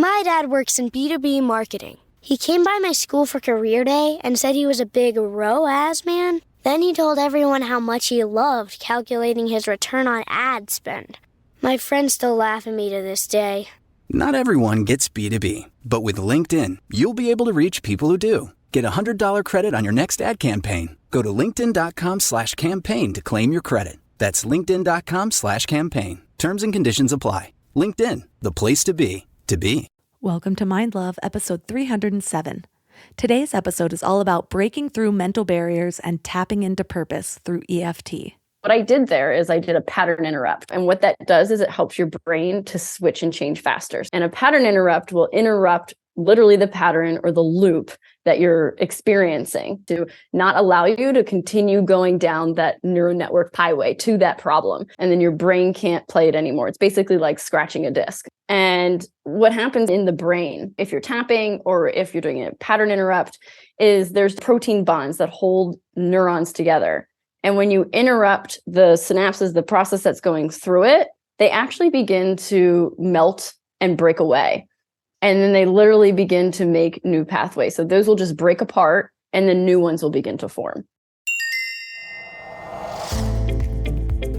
My dad works in B2B marketing. He came by my school for career day and said he was a big ROAS man. Then he told everyone how much he loved calculating his return on ad spend. My friends still laugh at me to this day. Not everyone gets B2B, but with LinkedIn, you'll be able to reach people who do. Get a $100 credit on your next ad campaign. Go to linkedin.com/campaign to claim your credit. That's linkedin.com/campaign. Terms and conditions apply. LinkedIn, the place to be, to be. Welcome to Mind Love, episode 307. Today's episode is all about breaking through mental barriers and tapping into purpose through EFT. What I did there is I did a pattern interrupt. And what that does is it helps your brain to switch and change faster. And a pattern interrupt will interrupt literally the pattern or the loop that you're experiencing to not allow you to continue going down that neural network highway to that problem. And then your brain can't play it anymore. It's basically like scratching a disc. And what happens in the brain, if you're tapping or if you're doing a pattern interrupt, is there's protein bonds that hold neurons together. And when you interrupt the synapses, the process that's going through it, they actually begin to melt and break away. And then they literally begin to make new pathways. So those will just break apart and then new ones will begin to form.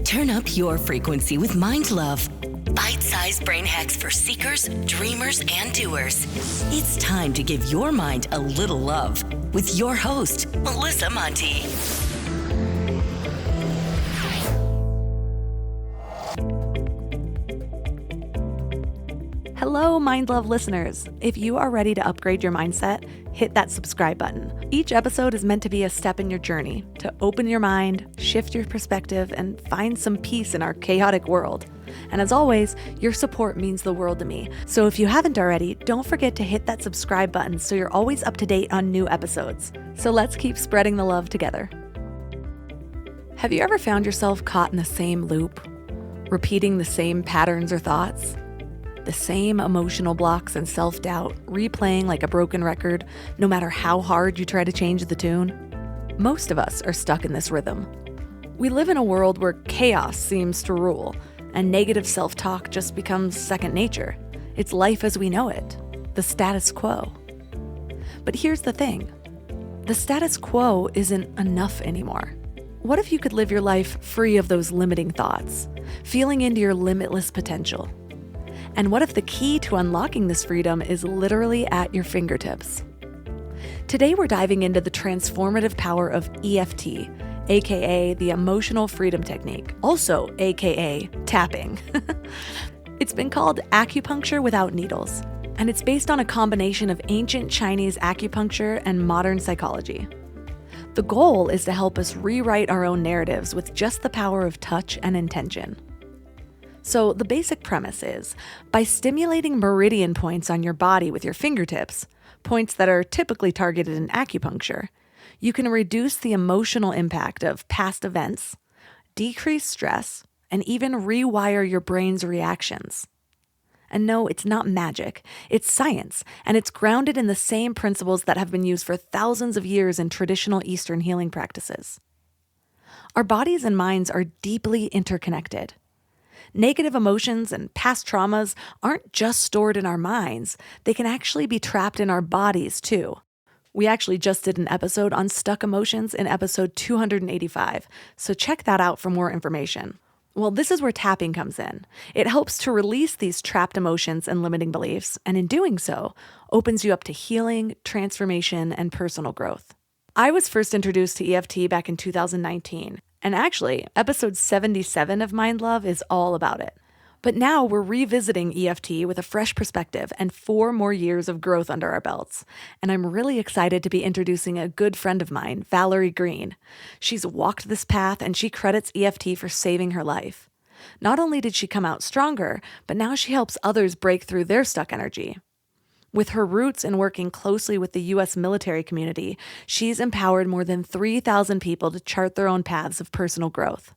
Turn up your frequency with Mind Love. Bite-sized brain hacks for seekers, dreamers, and doers. It's time to give your mind a little love with your host, Melissa Monti. Hello, Mind Love listeners. If you are ready to upgrade your mindset, hit that subscribe button. Each episode is meant to be a step in your journey to open your mind, shift your perspective, and find some peace in our chaotic world. And as always, your support means the world to me. So if you haven't already, don't forget to hit that subscribe button so you're always up to date on new episodes. So let's keep spreading the love together. Have you ever found yourself caught in the same loop, repeating the same patterns or thoughts? The same emotional blocks and self-doubt replaying like a broken record, no matter how hard you try to change the tune? Most of us are stuck in this rhythm. We live in a world where chaos seems to rule, and negative self-talk just becomes second nature. It's life as we know it, the status quo. But here's the thing. The status quo isn't enough anymore. What if you could live your life free of those limiting thoughts, feeling into your limitless potential? And what if the key to unlocking this freedom is literally at your fingertips? Today, we're diving into the transformative power of EFT, aka the emotional freedom technique, also aka tapping. It's been called acupuncture without needles, and it's based on a combination of ancient Chinese acupuncture and modern psychology. The goal is to help us rewrite our own narratives with just the power of touch and intention. So the basic premise is, by stimulating meridian points on your body with your fingertips, points that are typically targeted in acupuncture, you can reduce the emotional impact of past events, decrease stress, and even rewire your brain's reactions. And no, it's not magic. It's science, and it's grounded in the same principles that have been used for thousands of years in traditional Eastern healing practices. Our bodies and minds are deeply interconnected. Negative emotions and past traumas aren't just stored in our minds. They can actually be trapped in our bodies, too. We actually just did an episode on stuck emotions in episode 285, so check that out for more information. Well, this is where tapping comes in. It helps to release these trapped emotions and limiting beliefs, and in doing so, opens you up to healing, transformation, and personal growth. I was first introduced to EFT back in 2019. And actually, episode 77 of Mind Love is all about it. But now we're revisiting EFT with a fresh perspective and 4 more years of growth under our belts. And I'm really excited to be introducing a good friend of mine, Valerie Greene. She's walked this path and she credits EFT for saving her life. Not only did she come out stronger, but now she helps others break through their stuck energy. With her roots in working closely with the U.S. military community, she's empowered more than 3,000 people to chart their own paths of personal growth.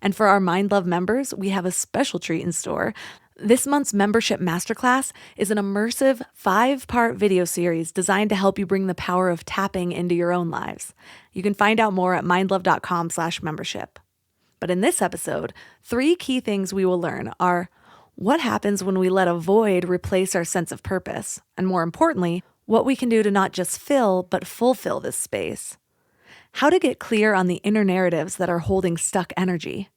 And for our Mind Love members, we have a special treat in store. This month's membership masterclass is an immersive 5-part video series designed to help you bring the power of tapping into your own lives. You can find out more at mindlove.com/membership. But in this episode, 3 key things we will learn are: what happens when we let a void replace our sense of purpose, and more importantly, what we can do to not just fill, but fulfill this space. How to get clear on the inner narratives that are holding stuck energy,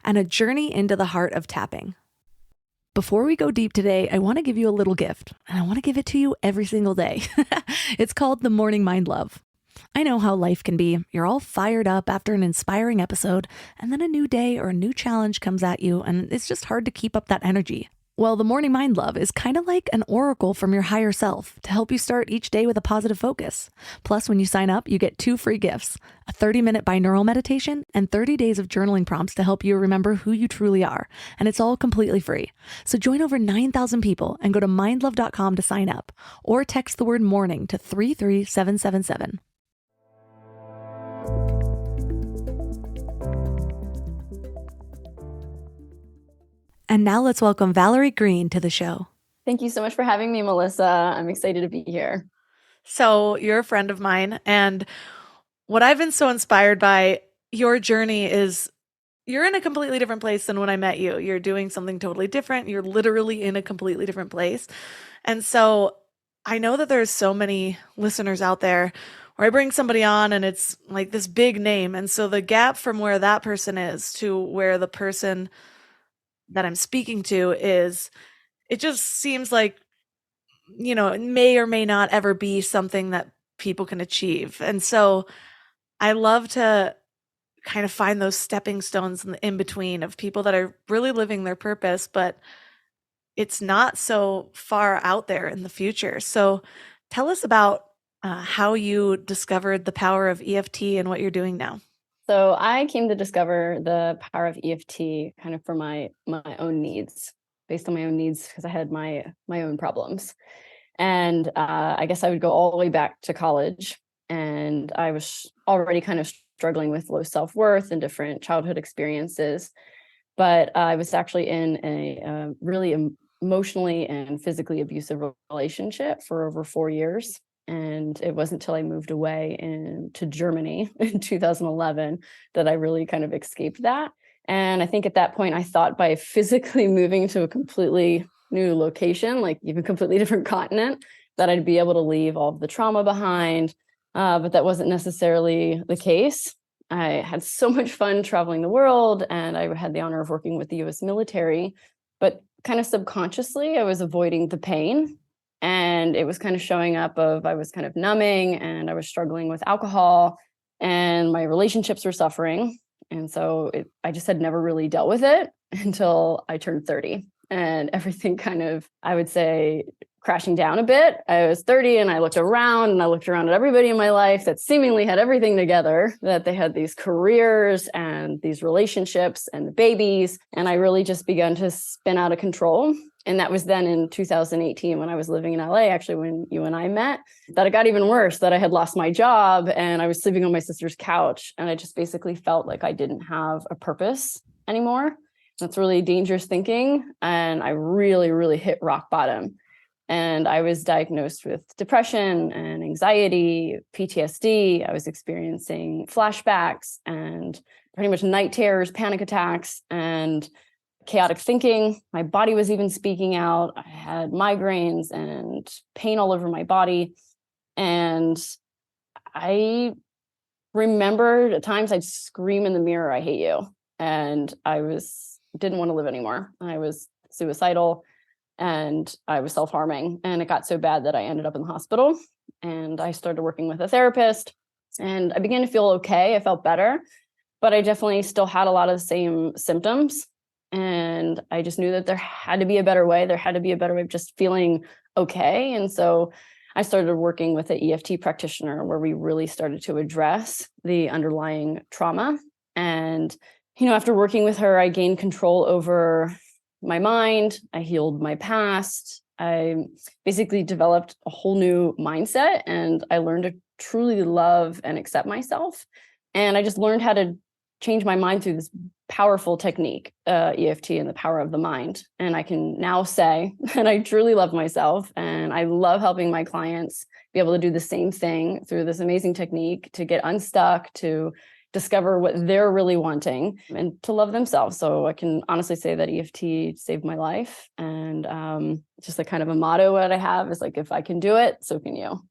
and a journey into the heart of tapping. Before we go deep today, I want to give you a little gift, and I want to give it to you every single day. It's called the Morning Mind Love. I know how life can be. You're all fired up after an inspiring episode, and then a new day or a new challenge comes at you, and it's just hard to keep up that energy. Well, the Morning Mind Love is kind of like an oracle from your higher self to help you start each day with a positive focus. Plus, when you sign up, you get 2 free gifts, a 30-minute binaural meditation and 30 days of journaling prompts to help you remember who you truly are. And it's all completely free. So join over 9,000 people and go to mindlove.com to sign up, or text the word morning to 33777. And now let's welcome Valerie Greene to the show. Thank you so much for having me, Melissa. I'm excited to be here. So you're a friend of mine, and what I've been so inspired by your journey is you're in a completely different place than when I met you. You're doing something totally different. You're literally in a completely different place. And so I know that there's so many listeners out there where I bring somebody on and it's like this big name. And so the gap from where that person is to where the person that I'm speaking to is, it just seems like, it may or may not ever be something that people can achieve. And so I love to kind of find those stepping stones in between of people that are really living their purpose, but it's not so far out there in the future. So tell us about how you discovered the power of EFT and what you're doing now. So I came to discover the power of EFT kind of for my own needs, based on my own needs, because I had my own problems. And I guess I would go all the way back to college, and I was already kind of struggling with low self-worth and different childhood experiences. But I was actually in a really emotionally and physically abusive relationship for over 4 years. And it wasn't until I moved away to Germany in 2011 that I really kind of escaped that. And I think at that point, I thought by physically moving to a completely new location, like even a completely different continent, that I'd be able to leave all of the trauma behind. But that wasn't necessarily the case. I had so much fun traveling the world, and I had the honor of working with the US military. But kind of subconsciously, I was avoiding the pain. And it was kind of showing up I was kind of numbing, and I was struggling with alcohol, and my relationships were suffering. And so I just had never really dealt with it until I turned 30. And everything kind of, I would say, crashing down a bit. I was 30 and I looked around at everybody in my life that seemingly had everything together, that they had these careers and these relationships and the babies. And I really just began to spin out of control. And that was then in 2018 when I was living in LA, actually, when you and I met, that it got even worse, that I had lost my job and I was sleeping on my sister's couch. And I just basically felt like I didn't have a purpose anymore. That's really dangerous thinking. And I really, really hit rock bottom. And I was diagnosed with depression and anxiety, PTSD. I was experiencing flashbacks and pretty much night terrors, panic attacks, and chaotic thinking. My body was even speaking out. I had migraines and pain all over my body. And I remembered at times I'd scream in the mirror, "I hate you." And didn't want to live anymore. I was suicidal and I was self-harming. And it got so bad that I ended up in the hospital, and I started working with a therapist, and I began to feel okay. I felt better, but I definitely still had a lot of the same symptoms. And I just knew that there had to be a better way. There had to be a better way of just feeling okay. And so I started working with an EFT practitioner, where we really started to address the underlying trauma. And, after working with her, I gained control over my mind. I healed my past. I basically developed a whole new mindset, and I learned to truly love and accept myself. And I just learned how to change my mind through this powerful technique, EFT, and the power of the mind. And I can now say that I truly love myself, and I love helping my clients be able to do the same thing through this amazing technique, to get unstuck, to discover what they're really wanting and to love themselves. So I can honestly say that EFT saved my life. And just like kind of a motto that I have is like, if I can do it, so can you.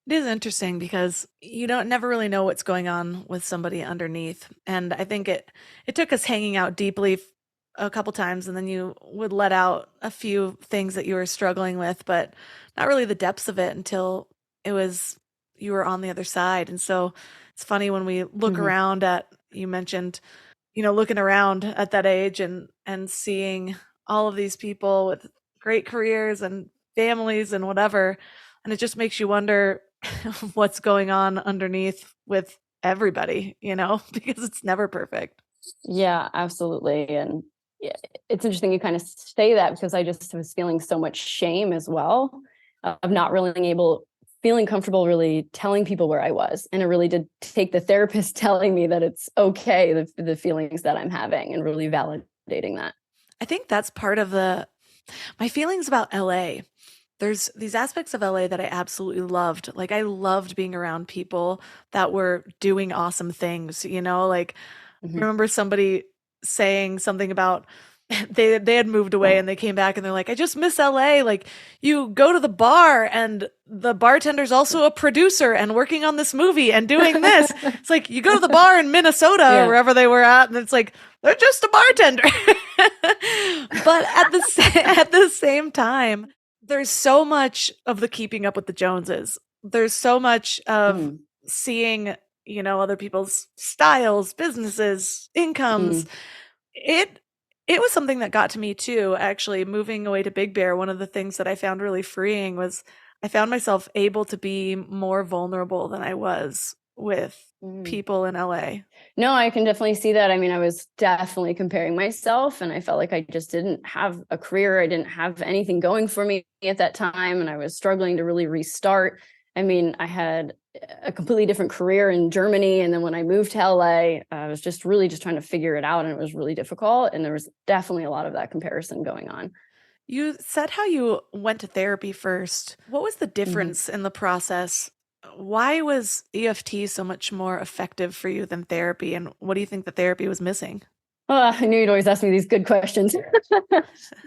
It is interesting because you don't never really know what's going on with somebody underneath. And I think it took us hanging out deeply a couple times, and then you would let out a few things that you were struggling with, but not really the depths of it until you were on the other side. And so it's funny when we look around at, you mentioned, looking around at that age and seeing all of these people with great careers and families and whatever. And it just makes you wonder what's going on underneath with everybody, because it's never perfect. Yeah, absolutely. And yeah, it's interesting you kind of say that, because I just was feeling so much shame as well of not really feeling comfortable really telling people where I was. And it really did take the therapist telling me that it's okay, the feelings that I'm having, and really validating that. I think that's part of my feelings about LA. There's these aspects of LA that I absolutely loved. Like, I loved being around people that were doing awesome things, like I remember somebody saying something about they had moved away and they came back and they're like, I just miss LA. Like, you go to the bar and the bartender's also a producer and working on this movie and doing this. It's like, you go to the bar in Minnesota or wherever they were at, and it's like, they're just a bartender. But at the same time, there's so much of the keeping up with the Joneses. There's so much of seeing, other people's styles, businesses, incomes. It was something that got to me too, actually. Moving away to Big Bear, one of the things that I found really freeing was I found myself able to be more vulnerable than I was with people in LA. No, I can definitely see that. I mean, I was definitely comparing myself, and I felt like I just didn't have a career. I didn't have anything going for me at that time, and I was struggling to really restart. I mean, I had a completely different career in Germany, and then when I moved to LA, I was just really just trying to figure it out, and it was really difficult, and there was definitely a lot of that comparison going on. You said how you went to therapy first. What was the difference in the process? Why was EFT so much more effective for you than therapy? And what do you think the therapy was missing? I knew you'd always ask me these good questions.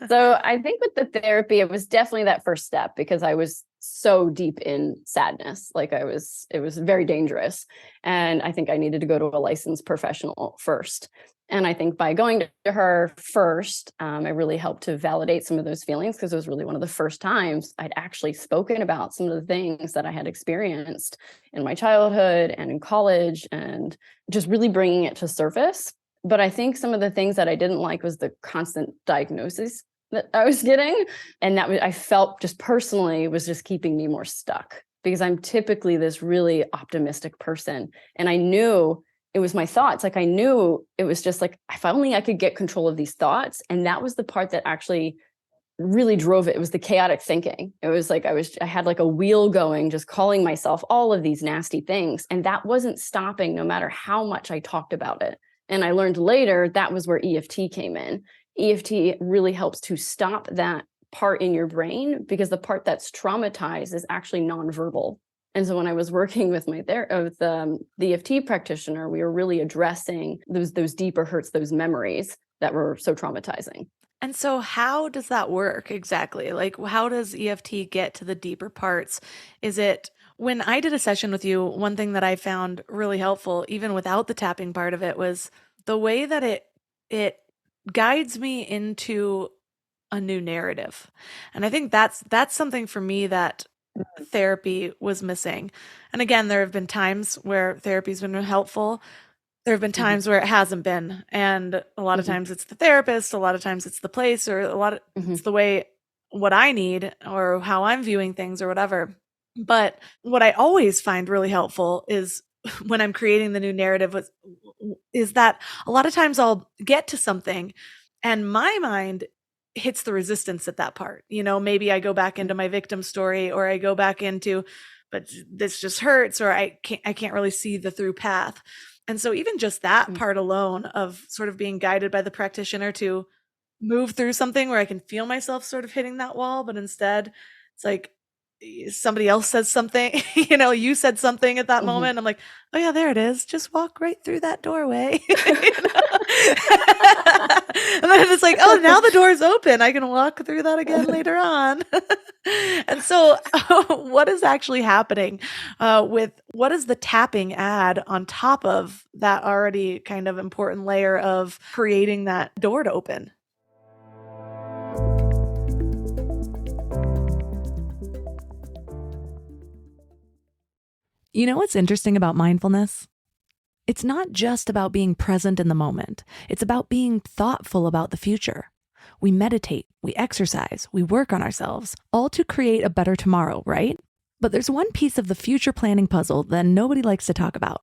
So I think with the therapy, it was definitely that first step, because I was so deep in sadness. Like it was very dangerous. And I think I needed to go to a licensed professional first. And I think by going to her first, I really helped to validate some of those feelings, because it was really one of the first times I'd actually spoken about some of the things that I had experienced in my childhood and in college, and just really bringing it to surface. But I think some of the things that I didn't like was the constant diagnosis that I was getting. And I felt just personally was just keeping me more stuck, because I'm typically this really optimistic person. And I knew it was my thoughts. Like I knew it was just like, if only I could get control of these thoughts. And that was the part that actually really drove it. It was the chaotic thinking. It was like I had like a wheel going, just calling myself all of these nasty things. And that wasn't stopping no matter how much I talked about it. And I learned later that was where EFT came in. EFT really helps to stop that part in your brain, because the part that's traumatized is actually nonverbal. And so when I was working with the EFT practitioner, we were really addressing those deeper hurts, those memories that were so traumatizing. And so how does that work exactly? Like, how does EFT get to the deeper parts? Is it, when I did a session with you, one thing that I found really helpful, even without the tapping part of it, was the way that it guides me into a new narrative. And I think that's something for me that therapy was missing. And again, there have been times where therapy's been helpful. There have been times where it hasn't been. And a lot of times it's the therapist, a lot of times it's the place, or it's the way, what I need or how I'm viewing things or whatever. But what I always find really helpful is when I'm creating the new narrative is that a lot of times I'll get to something and my mind hits the resistance at that part. Maybe I go back into my victim story, or I go back into, but this just hurts, or I can't really see the through path. And so even just that part alone of sort of being guided by the practitioner to move through something where I can feel myself sort of hitting that wall, but instead it's like, somebody else says something, you said something at that Mhm. moment. I'm like, oh yeah, there it is. Just walk right through that doorway. And then it's like, oh, now the door's open. I can walk through that again later on. And so what is actually happening with what does the tapping add on top of that already kind of important layer of creating that door to open? You know what's interesting about mindfulness? It's not just about being present in the moment. It's about being thoughtful about the future. We meditate, we exercise, we work on ourselves, all to create a better tomorrow, right? But there's one piece of the future planning puzzle that nobody likes to talk about.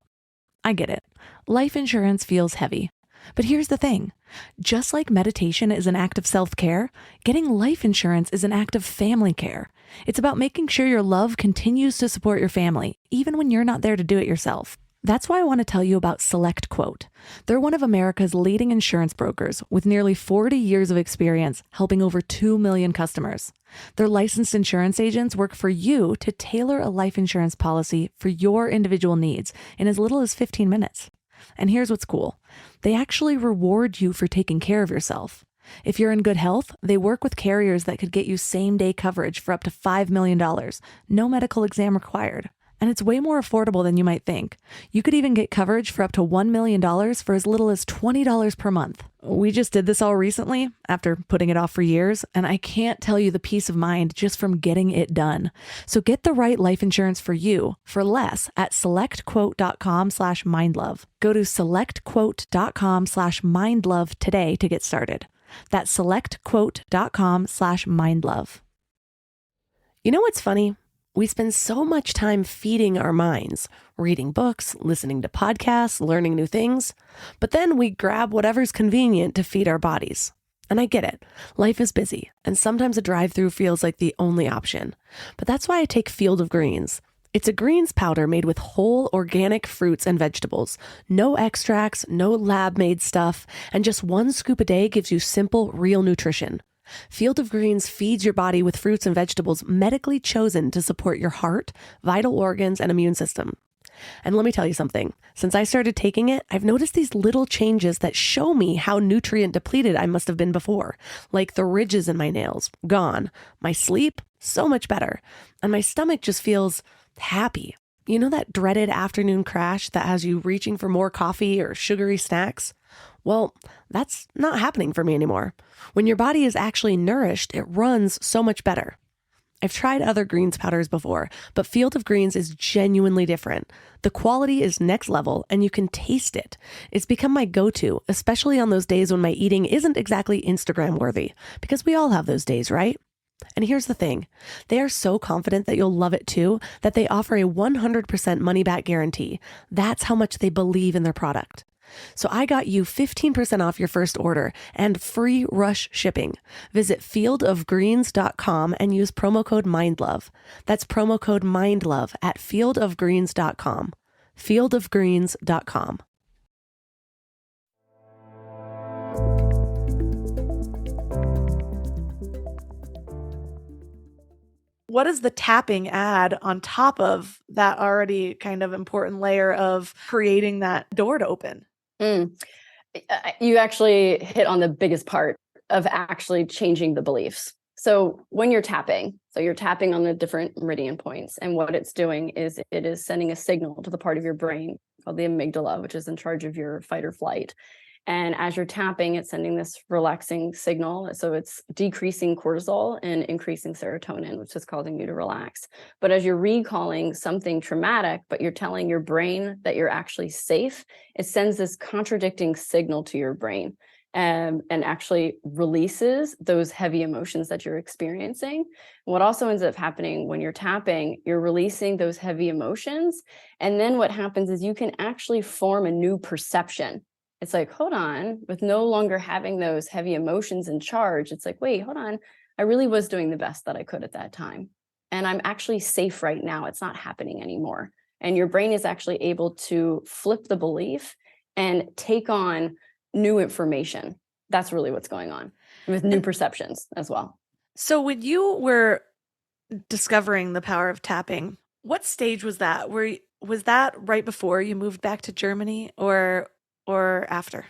I get it. Life insurance feels heavy. But here's the thing. Just like meditation is an act of self-care, getting life insurance is an act of family care. It's about making sure your love continues to support your family, even when you're not there to do it yourself. That's why I want to tell you about Select Quote. They're one of America's leading insurance brokers with nearly 40 years of experience helping over 2 million customers. Their licensed insurance agents work for you to tailor a life insurance policy for your individual needs in as little as 15 minutes. And here's what's cool. They actually reward you for taking care of yourself. If you're in good health, they work with carriers that could get you same-day coverage for up to $5 million, no medical exam required. And it's way more affordable than you might think. You could even get coverage for up to $1 million for as little as $20 per month. We just did this all recently after putting it off for years, and I can't tell you the peace of mind just from getting it done. So get the right life insurance for you for less at selectquote.com/mindlove. Go to selectquote.com/mindlove today to get started. That's selectquote.com/mindlove. You know what's funny? We spend so much time feeding our minds, reading books, listening to podcasts, learning new things, but then we grab whatever's convenient to feed our bodies. And I get it. Life is busy, and sometimes a drive-through feels like the only option. But that's why I take Field of Greens. It's a greens powder made with whole organic fruits and vegetables. No extracts, no lab-made stuff, and just 1 scoop a day gives you simple, real nutrition. Field of Greens feeds your body with fruits and vegetables medically chosen to support your heart, vital organs, and immune system. And let me tell you something. Since I started taking it, I've noticed these little changes that show me how nutrient depleted I must have been before. Like the ridges in my nails, gone. My sleep, so much better. And my stomach just feels happy. You know that dreaded afternoon crash that has you reaching for more coffee or sugary snacks? Well, that's not happening for me anymore. When your body is actually nourished, it runs so much better. I've tried other greens powders before, but Field of Greens is genuinely different. The quality is next level and you can taste it. It's become my go-to, especially on those days when my eating isn't exactly Instagram worthy, because we all have those days, right? And here's the thing. They are so confident that you'll love it too, that they offer a 100% money-back guarantee. That's how much they believe in their product. So I got you 15% off your first order and free rush shipping. Visit fieldofgreens.com and use promo code MINDLOVE. That's promo code MINDLOVE at fieldofgreens.com. fieldofgreens.com. What does the tapping add on top of that already kind of important layer of creating that door to open? You actually hit on the biggest part of actually changing the beliefs. So when you're tapping on the different meridian points, and what it's doing is it is sending a signal to the part of your brain called the amygdala, which is in charge of your fight or flight. And as you're tapping, it's sending this relaxing signal. So it's decreasing cortisol and increasing serotonin, which is causing you to relax. But as you're recalling something traumatic, but you're telling your brain that you're actually safe, it sends this contradicting signal to your brain and actually releases those heavy emotions that you're experiencing. What also ends up happening when you're tapping, you're releasing those heavy emotions. And then what happens is you can actually form a new perception. It's like, hold on, with no longer having those heavy emotions in charge, it's like, wait, hold on. I really was doing the best that I could at that time. And I'm actually safe right now. It's not happening anymore. And your brain is actually able to flip the belief and take on new information. That's really what's going on with new perceptions as well. So when you were discovering the power of tapping, what stage was that? Was that right before you moved back to Germany or after?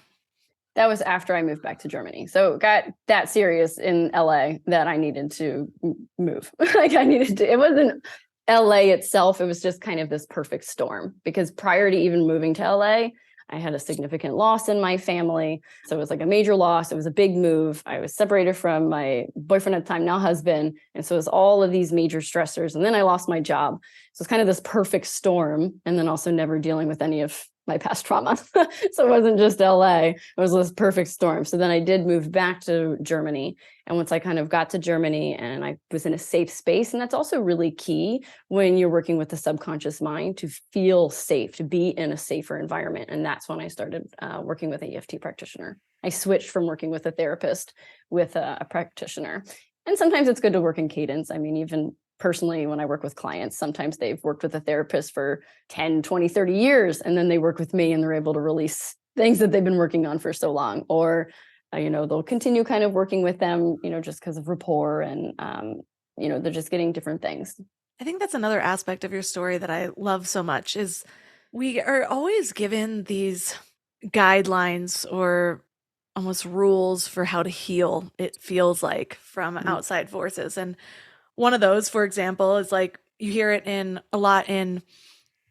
That was after I moved back to Germany. So it got that serious in LA that I needed to move. Like I needed to, it wasn't LA itself. It was just kind of this perfect storm because prior to even moving to LA, I had a significant loss in my family. So it was like a major loss. It was a big move. I was separated from my boyfriend at the time, now husband. And so it was all of these major stressors. And then I lost my job. So it's kind of this perfect storm. And then also never dealing with any of my past trauma. So it wasn't just LA, it was this perfect storm. So then I did move back to Germany. And once I kind of got to Germany and I was in a safe space, and that's also really key when you're working with the subconscious mind, to feel safe, to be in a safer environment. And that's when I started working with an EFT practitioner. I switched from working with a therapist with a practitioner. And sometimes it's good to work in cadence. I mean, even personally, when I work with clients, sometimes they've worked with a therapist for 10, 20, 30 years, and then they work with me and they're able to release things that they've been working on for so long. Or, they'll continue kind of working with them, just because of rapport and, they're just getting different things. I think that's another aspect of your story that I love so much is we are always given these guidelines or almost rules for how to heal, it feels like, from outside forces. And one of those, for example, is like you hear it a lot in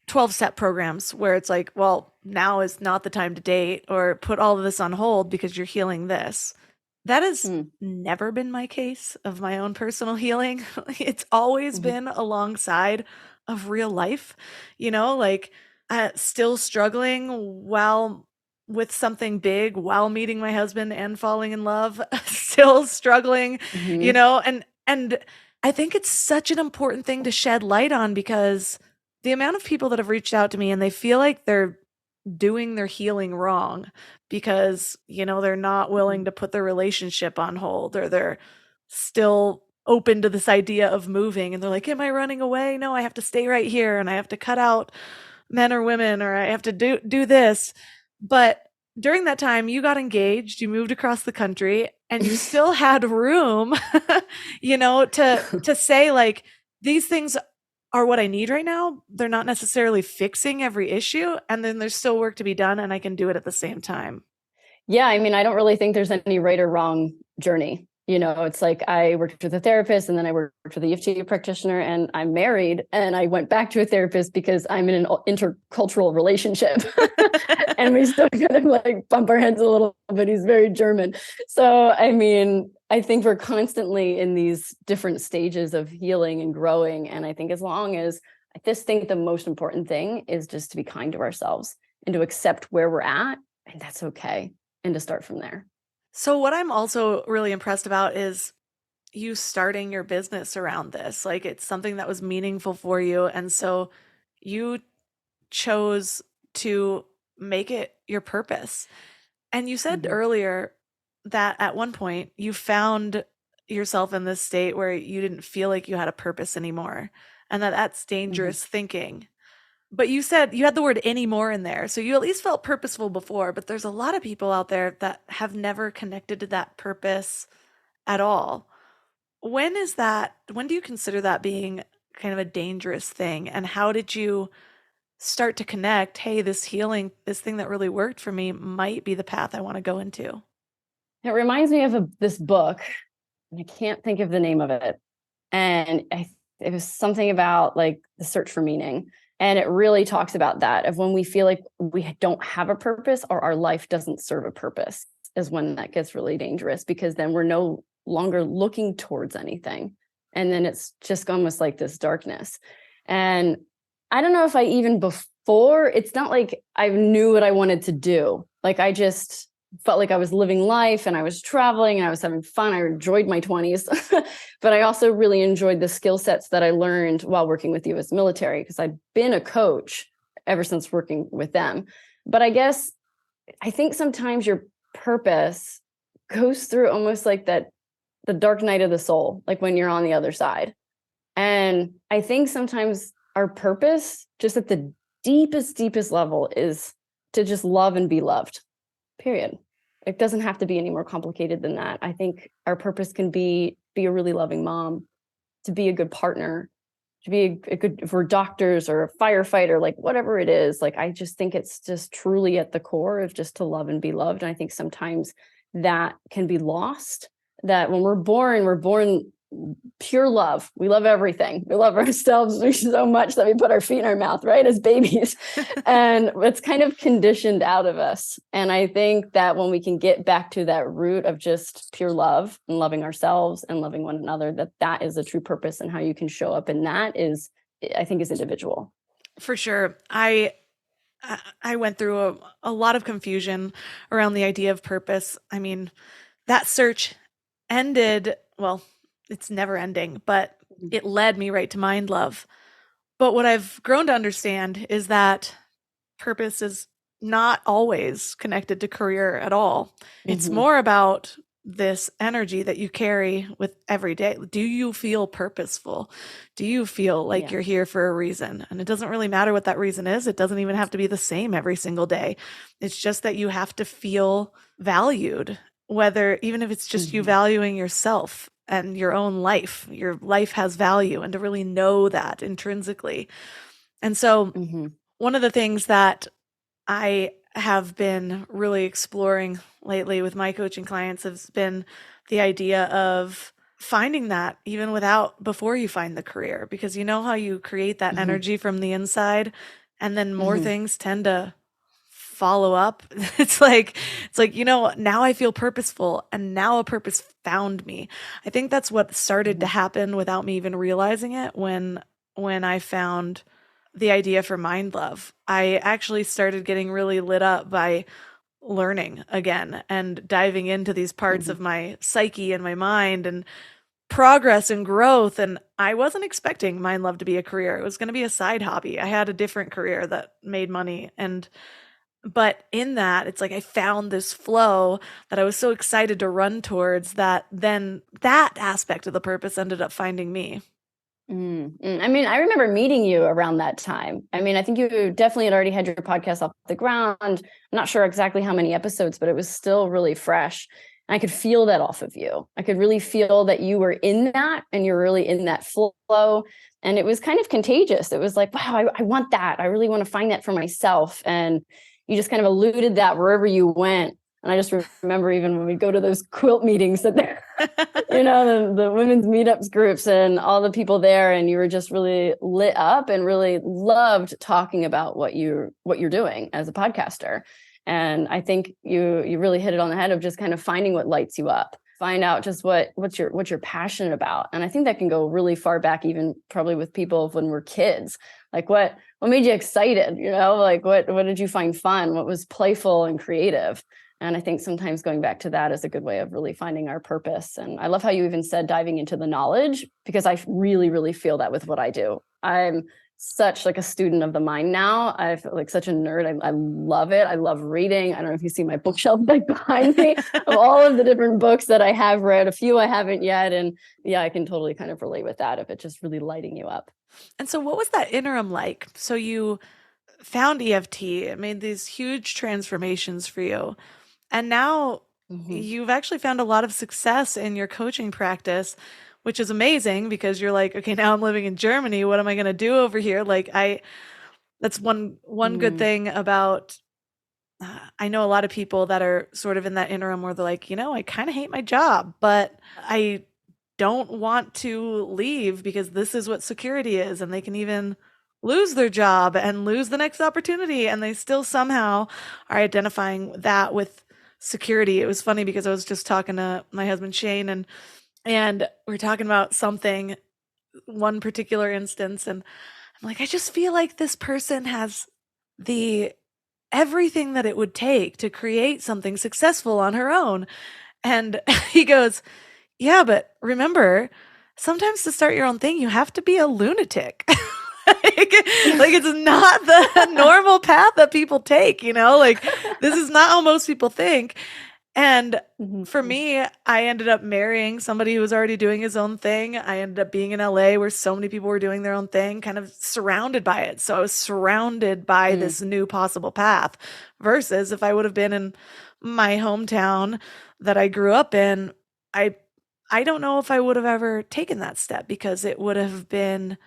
12-step programs where it's like, well, now is not the time to date, or put all of this on hold because you're healing this. That has never been my case of my own personal healing. It's always been alongside of real life, like still struggling while with something big while meeting my husband and falling in love, still struggling, and I think it's such an important thing to shed light on, because the amount of people that have reached out to me and they feel like they're doing their healing wrong because, they're not willing to put their relationship on hold, or they're still open to this idea of moving. And they're like, am I running away? No, I have to stay right here and I have to cut out men or women, or I have to do this. But during that time, you got engaged, you moved across the country, and you still had room, to say like, these things are what I need right now. They're not necessarily fixing every issue. And then there's still work to be done, and I can do it at the same time. Yeah. I mean, I don't really think there's any right or wrong journey. It's like I worked with a therapist, and then I worked with a EFT practitioner, and I'm married, and I went back to a therapist because I'm in an intercultural relationship. And we still kind of like bump our heads a little bit. He's very German. So, I mean, I think we're constantly in these different stages of healing and growing. And I think I just think the most important thing is just to be kind to ourselves and to accept where we're at, and that's okay, and to start from there. So what I'm also really impressed about is you starting your business around this. Like, it's something that was meaningful for you. And so you chose to make it your purpose. And you said earlier that at one point you found yourself in this state where you didn't feel like you had a purpose anymore, and that's dangerous thinking. But you said you had the word anymore in there. So you at least felt purposeful before, but there's a lot of people out there that have never connected to that purpose at all. When do you consider that being kind of a dangerous thing? And how did you start to connect, hey, this healing, this thing that really worked for me might be the path I want to go into? It reminds me of this book, and I can't think of the name of it. And it was something about like the search for meaning. And it really talks about that, of when we feel like we don't have a purpose, or our life doesn't serve a purpose, is when that gets really dangerous, because then we're no longer looking towards anything. And then it's just almost like this darkness. And I don't know if it's not like I knew what I wanted to do. Like, I just felt like I was living life, and I was traveling, and I was having fun. I enjoyed my 20s, but I also really enjoyed the skill sets that I learned while working with the U.S. military, because I'd been a coach ever since working with them. But I think sometimes your purpose goes through almost like the dark night of the soul, like when you're on the other side. And I think sometimes our purpose, just at the deepest level, is to just love and be loved. Period. It doesn't have to be any more complicated than that. I think our purpose can be a really loving mom, to be a good partner, to be a good, if we're doctors or a firefighter, like whatever it is, like, I just think it's just truly at the core of just to love and be loved. And I think sometimes that can be lost, that when we're born pure love. We love everything. We love ourselves so much that we put our feet in our mouth, right? As babies. And it's kind of conditioned out of us. And I think that when we can get back to that root of just pure love and loving ourselves and loving one another, that is a true purpose, and how you can show up in that is, I think, is individual. For sure. I went through a lot of confusion around the idea of purpose. I mean, that search ended, well, it's never ending, but it led me right to mind love. But what I've grown to understand is that purpose is not always connected to career at all. It's more about this energy that you carry with every day. Do you feel purposeful? Do you feel like you're here for a reason? And it doesn't really matter what that reason is. It doesn't even have to be the same every single day. It's just that you have to feel valued, whether, even if it's just you valuing yourself and your own life. Your life has value, and to really know that intrinsically. And so one of the things that I have been really exploring lately with my coaching clients has been the idea of finding that even before you find the career, because you know how you create that energy from the inside, and then more things tend to follow up. It's like, now I feel purposeful, and now a purpose found me. I think that's what started to happen without me even realizing it. When I found the idea for Mind Love, I actually started getting really lit up by learning again and diving into these parts of my psyche and my mind and progress and growth. And I wasn't expecting Mind Love to be a career. It was going to be a side hobby. I had a different career that made money, but in that, it's like I found this flow that I was so excited to run towards, that then that aspect of the purpose ended up finding me. I mean, I remember meeting you around that time. I mean, I think you definitely had already had your podcast off the ground. I'm not sure exactly how many episodes, but it was still really fresh. And I could feel that off of you. I could really feel that you were in that, and you're really in that flow. And it was kind of contagious. It was like, wow, I want that. I really want to find that for myself. And you just kind of eluded that wherever you went. And I just remember even when we go to those quilt meetings that they're, the women's meetups groups and all the people there, and you were just really lit up and really loved talking about what you're doing as a podcaster. And I think you really hit it on the head of just kind of finding what lights you up, find out just what you're passionate about. And I think that can go really far back, even probably with people when we're kids. Like what made you excited? Like what did you find fun? What was playful and creative? And I think sometimes going back to that is a good way of really finding our purpose. And I love how you even said diving into the knowledge, because I really, really feel that with what I do. I'm such like a student of the mind now. I feel like such a nerd. I love it. I love reading. I don't know if you see my bookshelf like behind me of all of the different books that I have read. A few I haven't yet. And yeah, I can totally kind of relate with that, if it's just really lighting you up. And so what was that interim like? So you found EFT, it made these huge transformations for you. And now you've actually found a lot of success in your coaching practice, which is amazing, because you're like, okay, now I'm living in Germany. What am I going to do over here? Like that's one good thing about, I know a lot of people that are sort of in that interim where they're like, I kind of hate my job, but I don't want to leave because this is what security is. And they can even lose their job and lose the next opportunity, and they still somehow are identifying that with security. It was funny because I was just talking to my husband Shane, and we were talking about one particular instance, and I'm like, I just feel like this person has everything that it would take to create something successful on her own. And he goes, yeah, but remember, sometimes to start your own thing, you have to be a lunatic. like it's not the normal path that people take, like this is not how most people think. And for me, I ended up marrying somebody who was already doing his own thing. I ended up being in LA where so many people were doing their own thing, kind of surrounded by it. So I was surrounded by this new possible path, versus if I would have been in my hometown that I grew up in, I don't know if I would have ever taken that step because it wasn't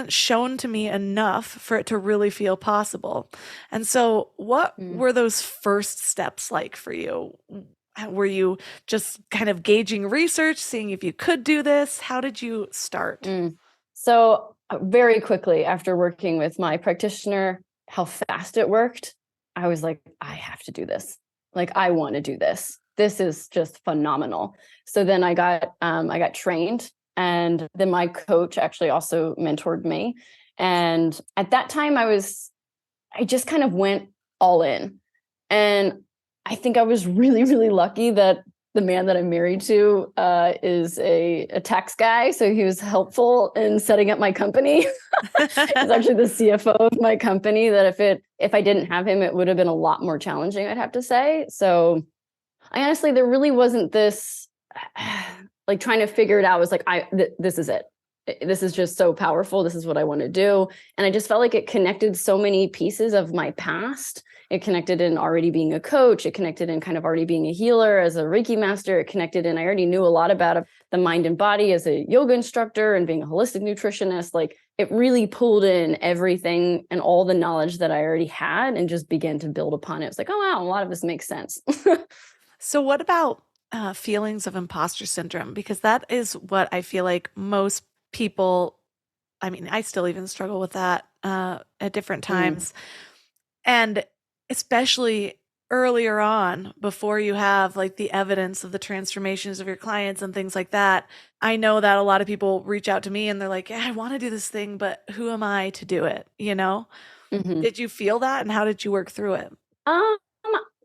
shown to me enough for it to really feel possible. And so what were those first steps like for you? Were you just kind of gauging research, seeing if you could do this? How did you start? So very quickly after working with my practitioner, how fast it worked, I was like, I have to do this. Like, I want to do this. This is just phenomenal. So then I got trained, and then my coach actually also mentored me. And at that time I just kind of went all in. And I think I was really, really lucky that the man that I'm married to is a tax guy. So he was helpful in setting up my company. He's actually the CFO of my company, that if I didn't have him, it would have been a lot more challenging, I'd have to say. So I honestly, there really wasn't this like trying to figure it out. It was like, this is it. This is just so powerful. This is what I want to do. And I just felt like it connected so many pieces of my past. It connected in already being a coach. It connected in kind of already being a healer as a Reiki master. It connected in, I already knew a lot about the mind and body as a yoga instructor and being a holistic nutritionist. Like, it really pulled in everything and all the knowledge that I already had and just began to build upon it. It's like, oh, wow, a lot of this makes sense. So what about feelings of imposter syndrome? Because that is what I feel like most people, I mean, I still even struggle with that at different times. And especially earlier on, before you have like the evidence of the transformations of your clients and things like that, I know that a lot of people reach out to me and they're like, yeah, I want to do this thing, but who am I to do it? You know? Did you feel that? And how did you work through it?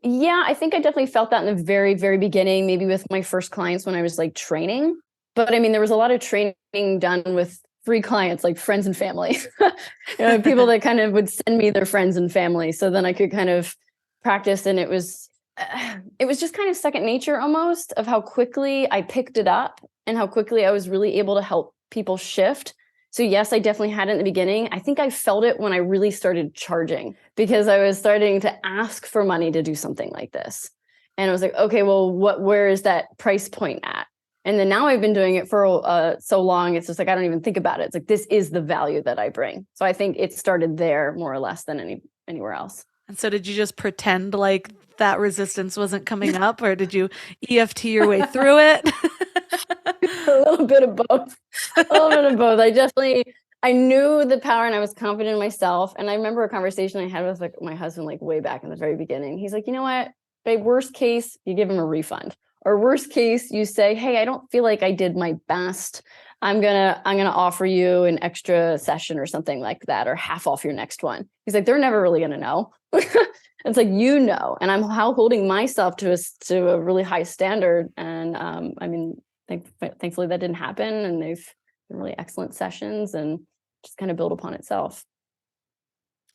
Yeah, I think I definitely felt that in the very, very beginning, maybe with my first clients when I was like training. But I mean, there was a lot of training done with free clients, like friends and family, people that kind of would send me their friends and family. So then I could kind of practice. And it was just kind of second nature almost, of how quickly I picked it up and how quickly I was really able to help people shift. So yes, I definitely had it in the beginning. I think I felt it when I really started charging, because I was starting to ask for money to do something like this. And I was like, okay, well, where is that price point at? And then now I've been doing it for so long, it's just like, I don't even think about it. It's like, this is the value that I bring. So I think it started there more or less than anywhere else. And so did you just pretend like that resistance wasn't coming up, or did you EFT your way through it? A little bit of both. I knew the power and I was confident in myself. And I remember a conversation I had with like my husband, like way back in the very beginning. He's like, you know what, babe, worst case, you give him a refund. Or worst case, you say, hey, I don't feel like I did my best. I'm gonna offer you an extra session or something like that, or half off your next one. He's like, they're never really gonna know. It's like, and I'm holding myself to a really high standard. And I mean, thankfully that didn't happen, and they've been really excellent sessions and just kind of build upon itself.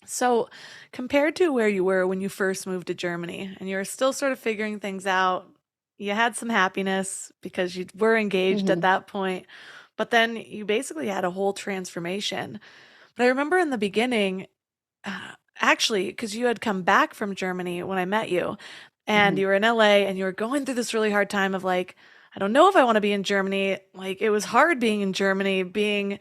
So compared to where you were when you first moved to Germany and you were still sort of figuring things out, you had some happiness because you were engaged at that point, but then you basically had a whole transformation. But I remember in the beginning, actually, because you had come back from Germany when I met you, and you were in LA and you were going through this really hard time of like, I don't know if I want to be in Germany. Like, it was hard being in Germany, being,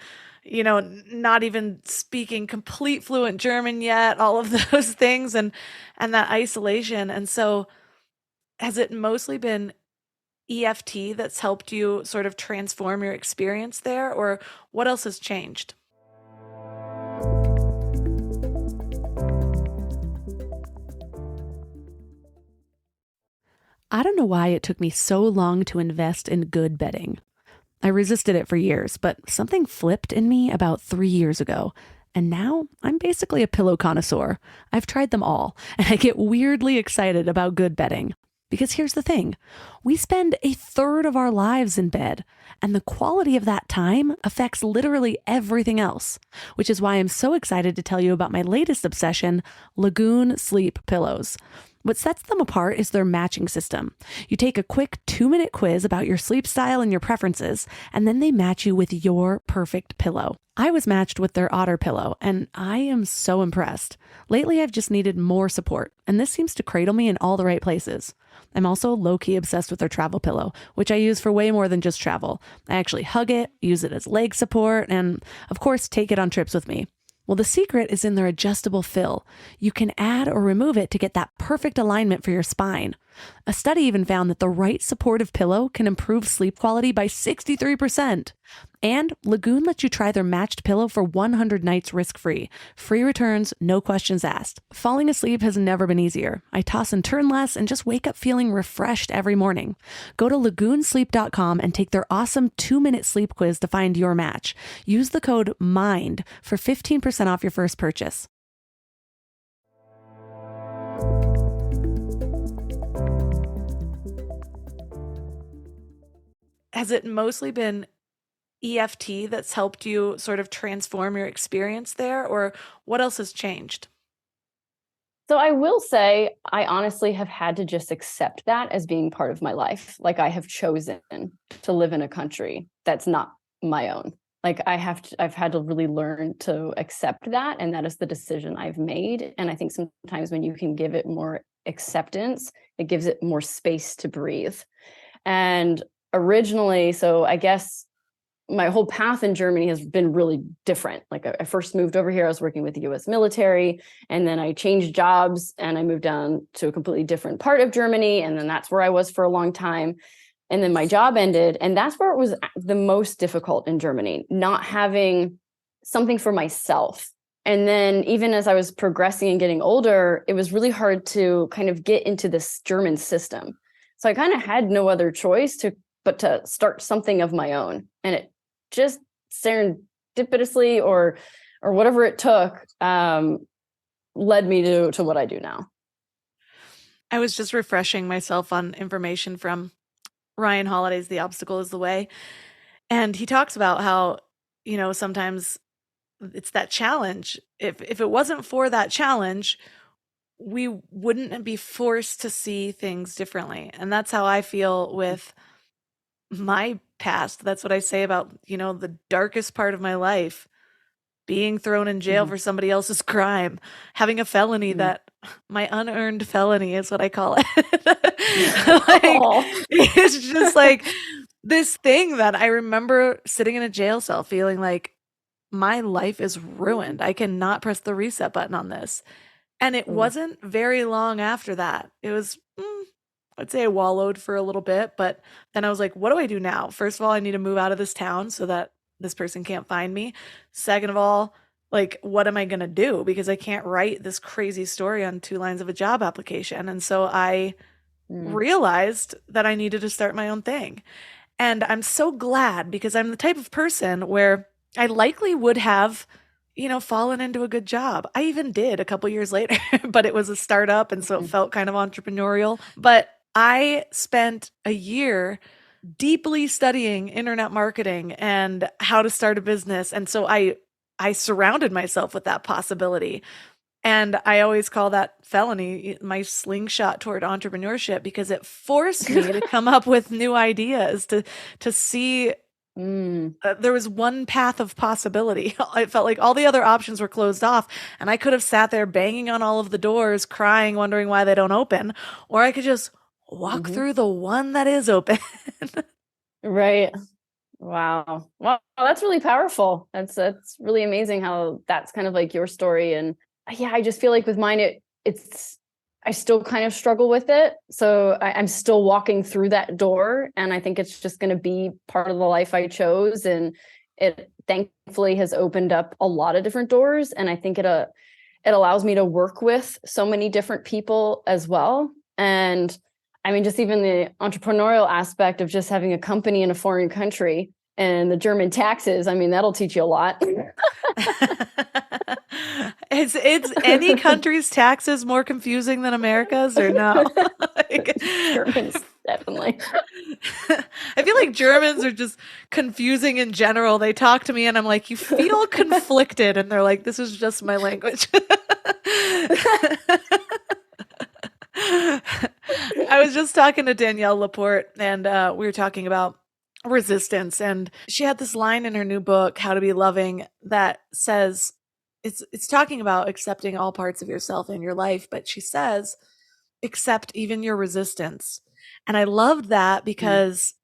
not even speaking complete fluent German yet, all of those things, and that isolation. And so has it mostly been EFT that's helped you sort of transform your experience there, or what else has changed? I don't know why it took me so long to invest in good bedding. I resisted it for years, but something flipped in me about 3 years ago. And now I'm basically a pillow connoisseur. I've tried them all, and I get weirdly excited about good bedding. Because here's the thing, we spend a third of our lives in bed, and the quality of that time affects literally everything else, which is why I'm so excited to tell you about my latest obsession, Lagoon Sleep Pillows. What sets them apart is their matching system. You take a quick 2-minute quiz about your sleep style and your preferences, and then they match you with your perfect pillow. I was matched with their Otter pillow, and I am so impressed. Lately, I've just needed more support, and this seems to cradle me in all the right places. I'm also low-key obsessed with their travel pillow, which I use for way more than just travel. I actually hug it, use it as leg support, and of course, take it on trips with me. Well, the secret is in their adjustable fill. You can add or remove it to get that perfect alignment for your spine. A study even found that the right supportive pillow can improve sleep quality by 63%. And Lagoon lets you try their matched pillow for 100 nights risk-free. Free returns, no questions asked. Falling asleep has never been easier. I toss and turn less and just wake up feeling refreshed every morning. Go to lagoonsleep.com and take their awesome 2-minute sleep quiz to find your match. Use the code MIND for 15% off your first purchase. Has it mostly been EFT that's helped you sort of transform your experience there, or what else has changed? So I will say, I honestly have had to just accept that as being part of my life. Like, I have chosen to live in a country that's not my own. Like, I've had to really learn to accept that. And that is the decision I've made. And I think sometimes when you can give it more acceptance, it gives it more space to breathe. And originally, so I guess my whole path in Germany has been really different. Like, I first moved over here, I was working with the US military, and then I changed jobs and I moved down to a completely different part of Germany. And then that's where I was for a long time. And then my job ended. And that's where it was the most difficult in Germany, not having something for myself. And then even as I was progressing and getting older, it was really hard to kind of get into this German system. So I kind of had no other choice but to start something of my own. And it just serendipitously or whatever it took led me to what I do now. I was just refreshing myself on information from Ryan Holiday's The Obstacle is the Way. And he talks about how, sometimes it's that challenge. If it wasn't for that challenge, we wouldn't be forced to see things differently. And that's how I feel with my past. That's what I say about, the darkest part of my life, being thrown in jail for somebody else's crime, having a felony that my unearned felony is what I call it. It's just like this thing that I remember sitting in a jail cell feeling like my life is ruined. I cannot press the reset button on this. And it wasn't very long after that. It was, I'd say I wallowed for a little bit, but then I was like, what do I do now? First of all, I need to move out of this town so that this person can't find me. Second of all, like, what am I going to do? Because I can't write this crazy story on 2 lines of a job application. And so I realized that I needed to start my own thing. And I'm so glad, because I'm the type of person where I likely would have, fallen into a good job. I even did a couple years later, but it was a startup. And so it felt kind of entrepreneurial. But I spent a year deeply studying internet marketing and how to start a business. And so I surrounded myself with that possibility. And I always call that felony my slingshot toward entrepreneurship, because it forced me to come up with new ideas, to see there was one path of possibility. I felt like all the other options were closed off, and I could have sat there banging on all of the doors, crying, wondering why they don't open, or I could just walk through the one that is open. Right. Wow. Well, that's really powerful. That's really amazing how that's kind of like your story. And yeah, I just feel like with mine, I still kind of struggle with it. So I'm still walking through that door, and I think it's just going to be part of the life I chose. And it thankfully has opened up a lot of different doors. And I think it allows me to work with so many different people as well. And I mean, just even the entrepreneurial aspect of just having a company in a foreign country and the German taxes, I mean, that'll teach you a lot. Is any country's taxes more confusing than America's, or no? Germans, definitely. I feel like Germans are just confusing in general. They talk to me and I'm like, you feel conflicted. And they're like, this is just my language. I was just talking to Danielle Laporte, and we were talking about resistance, and she had this line in her new book, How to Be Loving, that says it's talking about accepting all parts of yourself in your life, but she says accept even your resistance. And I loved that because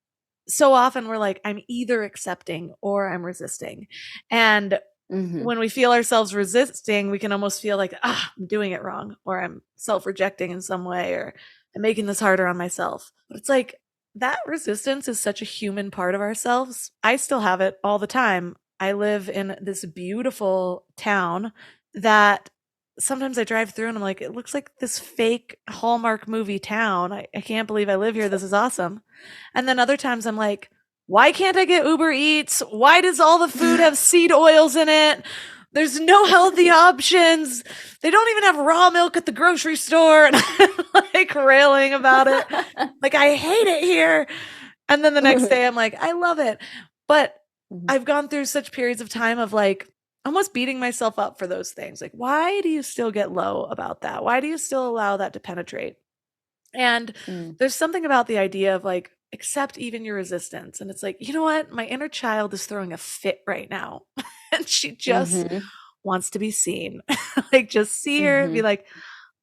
so often we're like, I'm either accepting or I'm resisting. And when we feel ourselves resisting, we can almost feel like, I'm doing it wrong, or I'm self-rejecting in some way, or I'm making this harder on myself. But it's like that resistance is such a human part of ourselves. I still have it all the time. I live in this beautiful town that sometimes I drive through and I'm like, it looks like this fake Hallmark movie town. I can't believe I live here. This is awesome. And then other times I'm like, why can't I get Uber Eats? Why does all the food have seed oils in it? There's no healthy options. They don't even have raw milk at the grocery store. And I'm like railing about it. Like, I hate it here. And then the next day I'm like, I love it. But I've gone through such periods of time of like almost beating myself up for those things. Like, why do you still get low about that? Why do you still allow that to penetrate? And there's something about the idea of like, accept even your resistance. And it's like, you know what? My inner child is throwing a fit right now. And she just wants to be seen. Like, just see her, be like,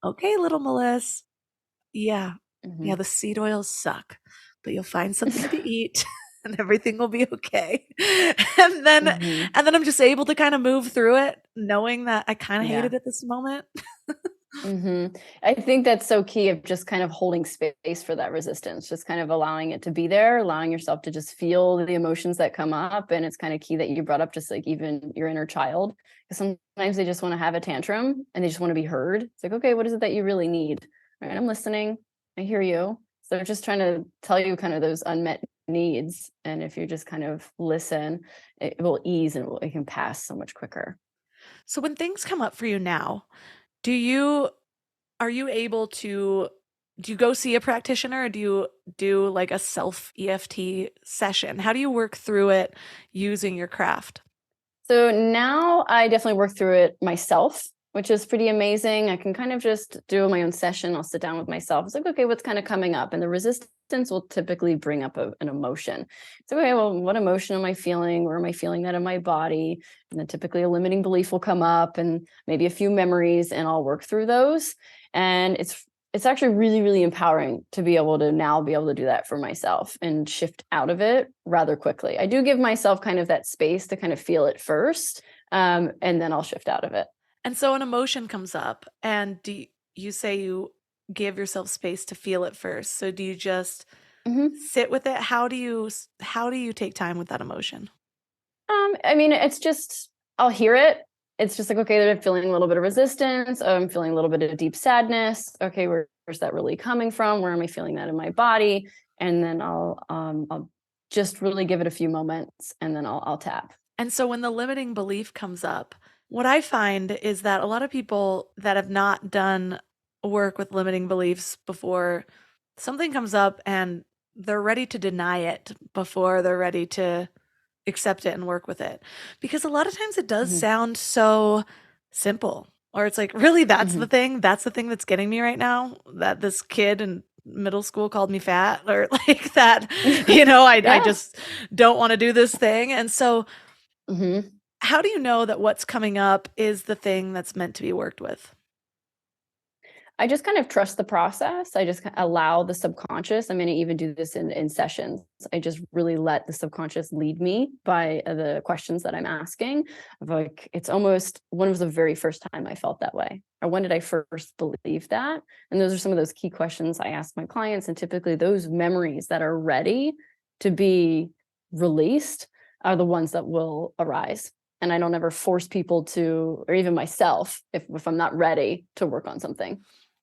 okay, little Melissa. Yeah. Yeah, the seed oils suck, but you'll find something to eat and everything will be okay. And then I'm just able to kind of move through it, knowing that I kind of hate it at this moment. I think that's so key of just kind of holding space for that resistance, just kind of allowing it to be there, allowing yourself to just feel the emotions that come up. And it's kind of key that you brought up just like even your inner child, because sometimes they just want to have a tantrum and they just want to be heard. It's like, okay, what is it that you really need? Right? I'm listening. I hear you. So they're just trying to tell you kind of those unmet needs. And if you just kind of listen, it will ease and it can pass so much quicker. So when things come up for you now, are you able to, do you go see a practitioner, or do you do like a self EFT session? How do you work through it using your craft? So now I definitely work through it myself, which is pretty amazing. I can kind of just do my own session. I'll sit down with myself. It's like, okay, what's kind of coming up? And the resistance will typically bring up an emotion. So, okay, well, what emotion am I feeling? Where am I feeling that in my body? And then typically a limiting belief will come up and maybe a few memories, and I'll work through those. And it's actually really, really empowering to be able to do that for myself and shift out of it rather quickly. I do give myself kind of that space to kind of feel it first, and then I'll shift out of it. And so an emotion comes up, and you say you give yourself space to feel it first. So do you just sit with it? How do you take time with that emotion? I mean, it's just, I'll hear it. It's just like, okay, they're feeling a little bit of resistance. I'm feeling a little bit of deep sadness. Okay, where's that really coming from? Where am I feeling that in my body? And then I'll just really give it a few moments, and then I'll tap. And so when the limiting belief comes up, what I find is that a lot of people that have not done work with limiting beliefs before, something comes up and they're ready to deny it before they're ready to accept it and work with it. Because a lot of times it does sound so simple, or it's like, really, that's the thing that's getting me right now, that this kid in middle school called me fat, or like that, I just don't want to do this thing. And so how do you know that what's coming up is the thing that's meant to be worked with? I just kind of trust the process. I just allow the subconscious. I'm going to even do this in sessions. I just really let the subconscious lead me by the questions that I'm asking. Like, it's almost, when was the very first time I felt that way? Or when did I first believe that? And those are some of those key questions I ask my clients. And typically those memories that are ready to be released are the ones that will arise. And I don't ever force people to, or even myself, if I'm not ready to work on something.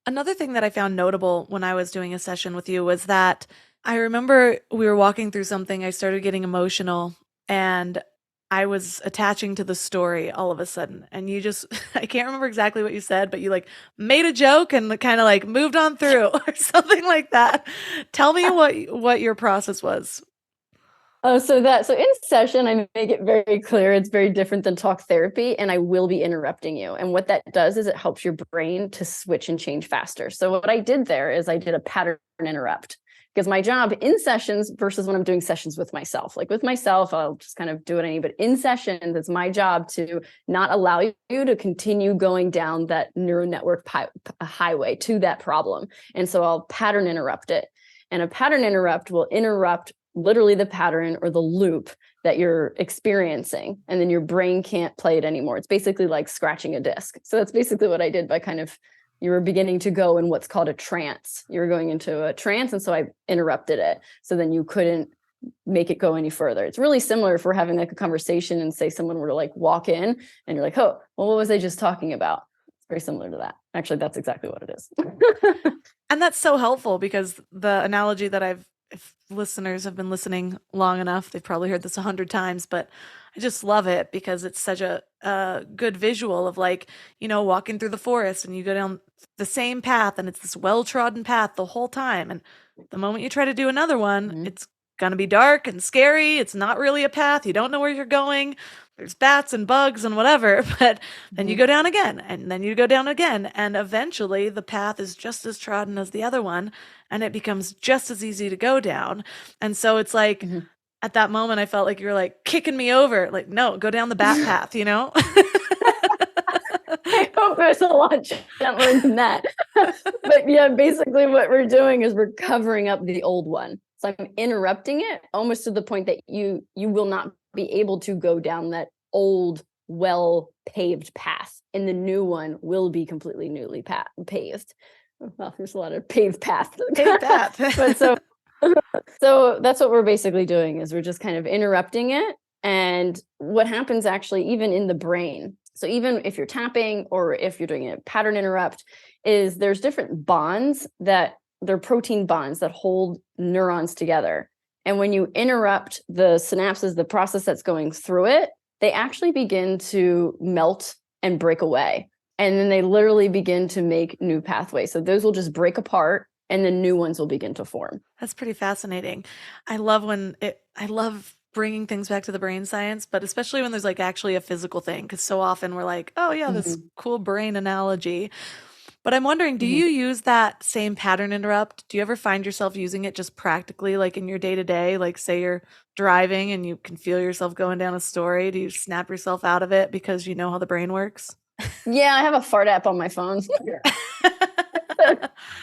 Another thing that I found notable when I was doing a session with you was that I remember we were walking through something, I started getting emotional, and I was attaching to the story all of a sudden. And you just, I can't remember exactly what you said, but you like made a joke and kind of like moved on through or something like that. Tell me what your process was. So in session, I make it very clear it's very different than talk therapy, and I will be interrupting you. And what that does is it helps your brain to switch and change faster. So what I did there is I did a pattern interrupt, because my job in sessions versus when I'm doing sessions with myself, like with myself, I'll just kind of do it but in sessions, it's my job to not allow you to continue going down that neural network highway to that problem. And so I'll pattern interrupt it. And a pattern interrupt will interrupt literally the pattern or the loop that you're experiencing, and then your brain can't play it anymore. It's basically like scratching a disc. So that's basically what I did by you were beginning to go in what's called a trance. You were going into a trance, and so I interrupted it. So then you couldn't make it go any further. It's really similar if we're having like a conversation and say someone were to like walk in and you're like, oh, well, what was I just talking about? It's very similar to that. Actually, that's exactly what it is. And that's so helpful, because the analogy that if listeners have been listening long enough, they've probably heard this 100 times, but I just love it because it's such a good visual of like, walking through the forest and you go down the same path and it's this well-trodden path the whole time. And the moment you try to do another one, it's going to be dark and scary. It's not really a path. You don't know where you're going. There's bats and bugs and whatever, but then you go down again, and then you go down again. And eventually the path is just as trodden as the other one, and it becomes just as easy to go down. And so it's like, at that moment, I felt like you were like kicking me over. Like, no, go down the bat path, I hope it's a lot gentler than that. But yeah, basically what we're doing is we're covering up the old one. So I'm interrupting it almost to the point that you will not be able to go down that old, well-paved path. And the new one will be completely newly paved. Well, there's a lot of paved path. Paved path. But so that's what we're basically doing, is we're just kind of interrupting it. And what happens actually, even in the brain, so even if you're tapping or if you're doing a pattern interrupt, is there's different bonds that they're protein bonds that hold neurons together. And when you interrupt the synapses, the process that's going through it, they actually begin to melt and break away. And then they literally begin to make new pathways. So those will just break apart and then new ones will begin to form. That's pretty fascinating. I love bringing things back to the brain science, but especially when there's like actually a physical thing, because so often we're like, oh yeah, this cool brain analogy. But I'm wondering, do you use that same pattern interrupt? Do you ever find yourself using it just practically, like in your day-to-day? Like say you're driving and you can feel yourself going down a story. Do you snap yourself out of it because you know how the brain works? Yeah, I have a fart app on my phone.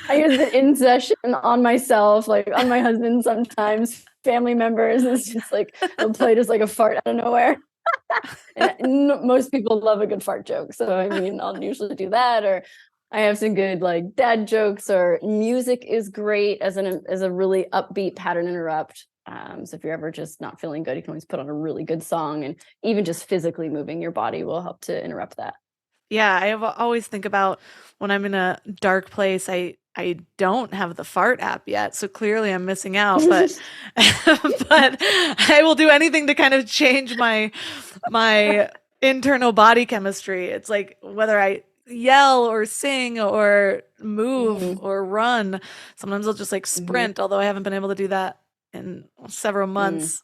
I use it in session on myself, like on my husband sometimes, family members. It's just like, it'll play just like a fart out of nowhere. And most people love a good fart joke. So, I mean, I'll usually do that, or I have some good like dad jokes, or music is great as a really upbeat pattern interrupt. So if you're ever just not feeling good, you can always put on a really good song, and even just physically moving your body will help to interrupt that. Yeah, I always think about when I'm in a dark place, I don't have the fart app yet, so clearly I'm missing out, but but I will do anything to kind of change my internal body chemistry. It's like whether I yell or sing or move or run. Sometimes I'll just like sprint, although I haven't been able to do that in several months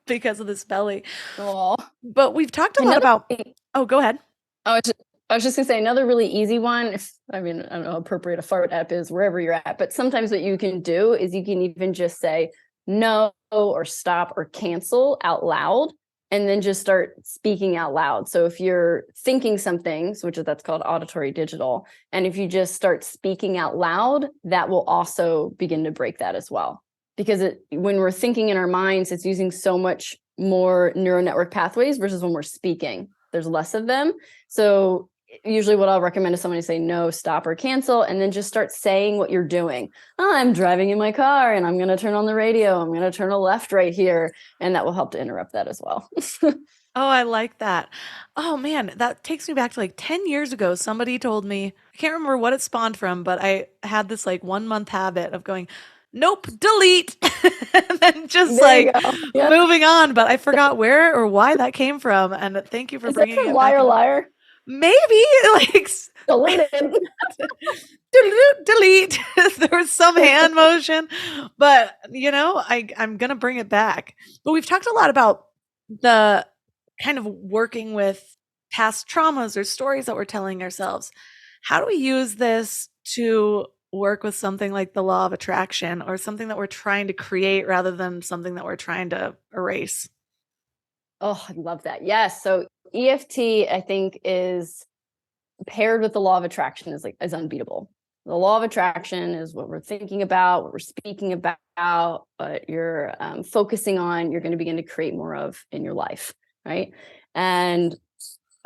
because of this belly. Aww. But we've talked a lot about, oh, go ahead. I was just gonna say another really easy one. I don't know how appropriate a fart app is wherever you're at, but sometimes what you can do is you can even just say no or stop or cancel out loud, and then just start speaking out loud. So if you're thinking something, that's called auditory digital, and if you just start speaking out loud, that will also begin to break that as well. Because when we're thinking in our minds, it's using so much more neural network pathways versus when we're speaking. There's less of them. So usually what I'll recommend is somebody say no, stop, or cancel, and then just start saying what you're doing. Oh, I'm driving in my car and I'm going to turn on the radio. I'm going to turn a left right here. And that will help to interrupt that as well. Oh, I like that. Oh man, that takes me back to like 10 years ago. Somebody told me, I can't remember what it spawned from, but I had this like 1 month habit of going, nope, delete, and then just moving on. But I forgot where or why that came from. And thank you for bringing it back. Liar. maybe like Delete it. delete. There was some hand motion, but I'm gonna bring it back. But we've talked a lot about the kind of working with past traumas or stories that we're telling ourselves. How do we use this to work with something like the law of attraction or something that we're trying to create rather than something that we're trying to erase? Oh, I love that. Yes. So EFT, I think, is paired with the law of attraction is unbeatable. The law of attraction is what we're thinking about, what we're speaking about, what you're focusing on, you're going to begin to create more of in your life, right? And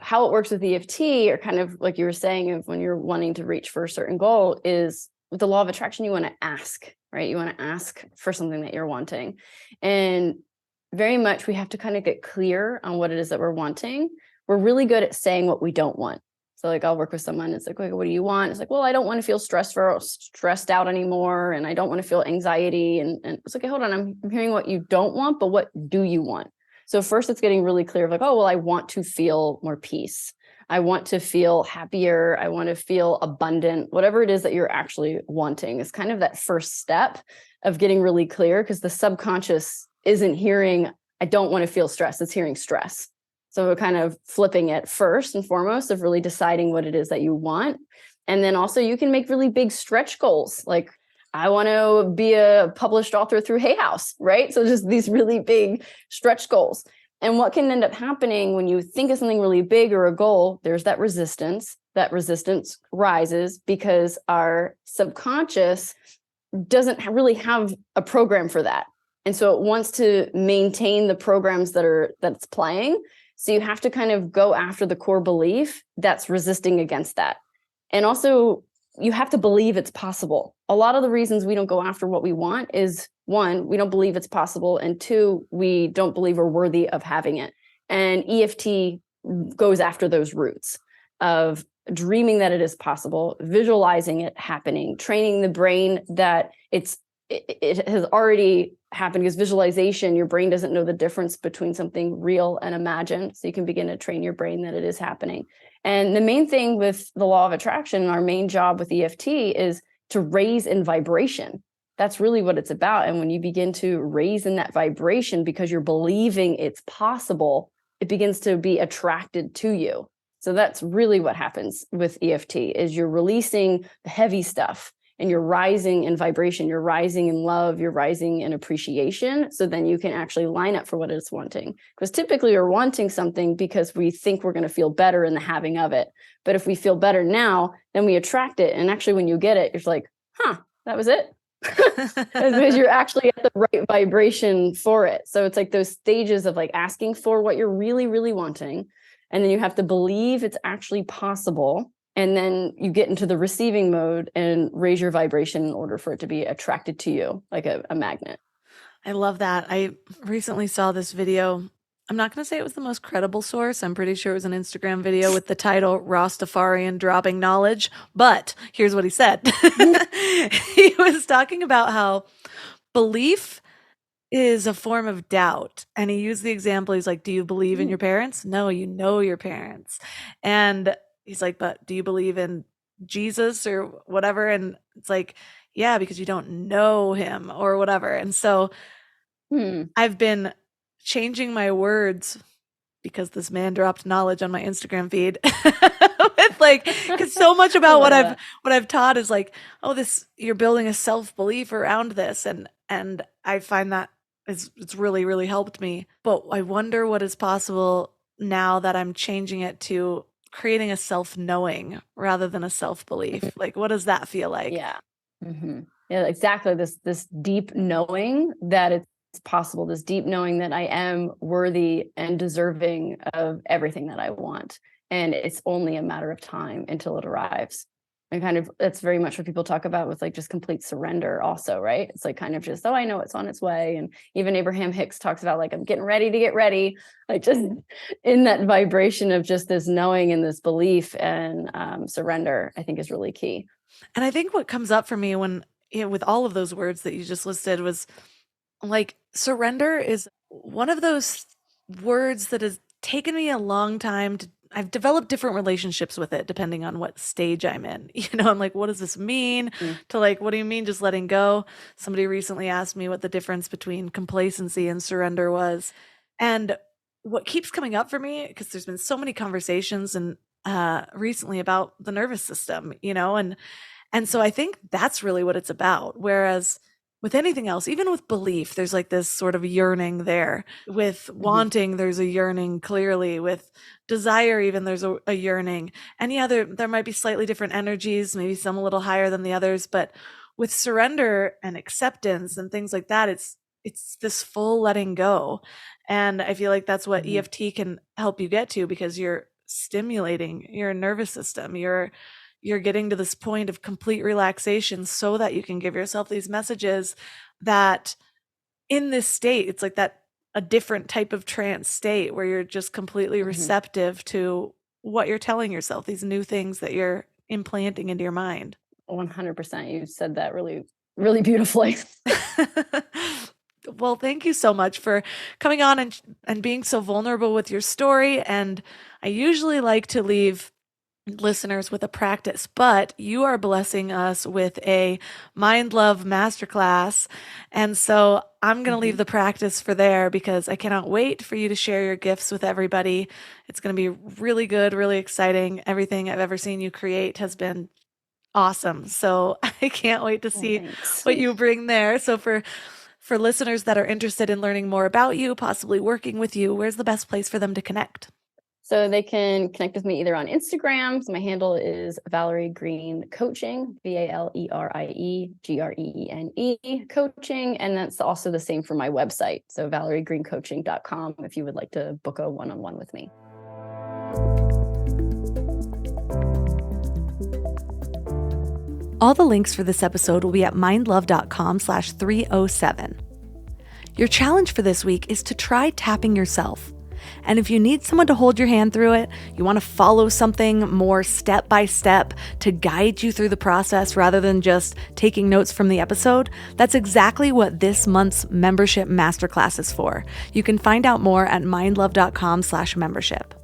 how it works with EFT, or kind of like you were saying, of when you're wanting to reach for a certain goal, is with the law of attraction, you want to ask, right? You want to ask for something that you're wanting. And very much we have to kind of get clear on what it is that we're wanting. We're really good at saying what we don't want. So like I'll work with someone, it's like, what do you want? It's like, well, I don't want to feel stressed out anymore. And I don't want to feel anxiety. And it's like, okay, hold on, I'm hearing what you don't want, but what do you want? So first it's getting really clear of like, oh, well, I want to feel more peace. I want to feel happier. I want to feel abundant. Whatever it is that you're actually wanting is kind of that first step of getting really clear, because the subconscious isn't hearing, I don't want to feel stress. It's hearing stress. So we're kind of flipping it first and foremost of really deciding what it is that you want. And then also you can make really big stretch goals. Like I want to be a published author through Hay House, right? So just these really big stretch goals. And what can end up happening when you think of something really big or a goal, there's that resistance. That resistance rises because our subconscious doesn't really have a program for that. And so it wants to maintain the programs that's playing. So you have to kind of go after the core belief that's resisting against that. And also you have to believe it's possible. A lot of the reasons we don't go after what we want is, one, we don't believe it's possible. And two, we don't believe we're worthy of having it. And EFT goes after those roots of dreaming that it is possible, visualizing it happening, training the brain that it has already happened, because visualization, your brain doesn't know the difference between something real and imagined. So you can begin to train your brain that it is happening. And the main thing with the law of attraction, our main job with EFT, is to raise in vibration. That's really what it's about. And when you begin to raise in that vibration because you're believing it's possible, it begins to be attracted to you. So that's really what happens with EFT, is you're releasing the heavy stuff and you're rising in vibration, you're rising in love, you're rising in appreciation. So then you can actually line up for what it's wanting. Because typically we're wanting something because we think we're going to feel better in the having of it. But if we feel better now, then we attract it. And actually when you get it, you're like, that was it. Because you're actually at the right vibration for it. So it's like those stages of like asking for what you're really, really wanting. And then you have to believe it's actually possible. And then you get into the receiving mode and raise your vibration in order for it to be attracted to you like a magnet. I love that. I recently saw this video. I'm not going to say it was the most credible source. I'm pretty sure it was an Instagram video with the title Rastafarian Dropping Knowledge. But here's what he said. He was talking about how belief is a form of doubt. And he used the example. He's like, do you believe in your parents? No, you know your parents. And he's like, but do you believe in Jesus or whatever? And it's like, yeah, because you don't know him or whatever. And so I've been changing my words because this man dropped knowledge on my Instagram feed. With like, because so much about what I've taught is like, oh, you're building a self-belief around this. And I find that it's really, really helped me. But I wonder what is possible now that I'm changing it to creating a self-knowing rather than a self-belief. Like, what does that feel like? Yeah. Mm-hmm. Yeah, exactly. This deep knowing that it's possible, this deep knowing that I am worthy and deserving of everything that I want. And it's only a matter of time until it arrives. And kind of, that's very much what people talk about with like just complete surrender also, right? It's like kind of just, I know it's on its way. And even Abraham Hicks talks about like, I'm getting ready to get ready. Like just in that vibration of just this knowing and this belief and surrender, I think is really key. And I think what comes up for me when, with all of those words that you just listed was like, surrender is one of those words that has taken me a long time to I've developed different relationships with it depending on what stage I'm in. I'm like, what does this mean? To like, what do you mean just letting go? Somebody recently asked me what the difference between complacency and surrender was. And what keeps coming up for me, because there's been so many conversations and recently about the nervous system, and so I think that's really what it's about. Whereas with anything else, even with belief, there's like this sort of yearning there. With wanting, there's a yearning clearly. With desire, even there's a yearning. And yeah, there might be slightly different energies, maybe some a little higher than the others. But with surrender and acceptance and things like that, it's this full letting go. And I feel like that's what EFT can help you get to, because you're stimulating your nervous system. You're getting to this point of complete relaxation so that you can give yourself these messages that in this state, it's like that a different type of trance state where you're just completely receptive to what you're telling yourself, these new things that you're implanting into your mind. 100%. You said that really, really beautifully. Well, thank you so much for coming on and being so vulnerable with your story. And I usually like to leave listeners with a practice, but you are blessing us with a Mind Love Masterclass. And so I'm going to leave the practice for there, because I cannot wait for you to share your gifts with everybody. It's going to be really good, really exciting. Everything I've ever seen you create has been awesome. So I can't wait to see what you bring there. So for listeners that are interested in learning more about you, possibly working with you, where's the best place for them to connect? So they can connect with me either on Instagram. So my handle is Valerie Greene Coaching, VALERIEGREENE Coaching. And that's also the same for my website. So ValerieGreeneCoaching.com if you would like to book a one-on-one with me. All the links for this episode will be at mindlove.com/307. Your challenge for this week is to try tapping yourself. And if you need someone to hold your hand through it, you want to follow something more step by step to guide you through the process rather than just taking notes from the episode, that's exactly what this month's membership masterclass is for. You can find out more at mindlove.com/membership.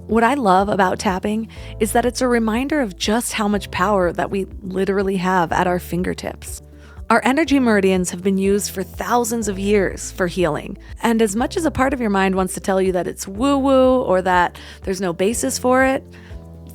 What I love about tapping is that it's a reminder of just how much power that we literally have at our fingertips. Our energy meridians have been used for thousands of years for healing. And as much as a part of your mind wants to tell you that it's woo-woo or that there's no basis for it,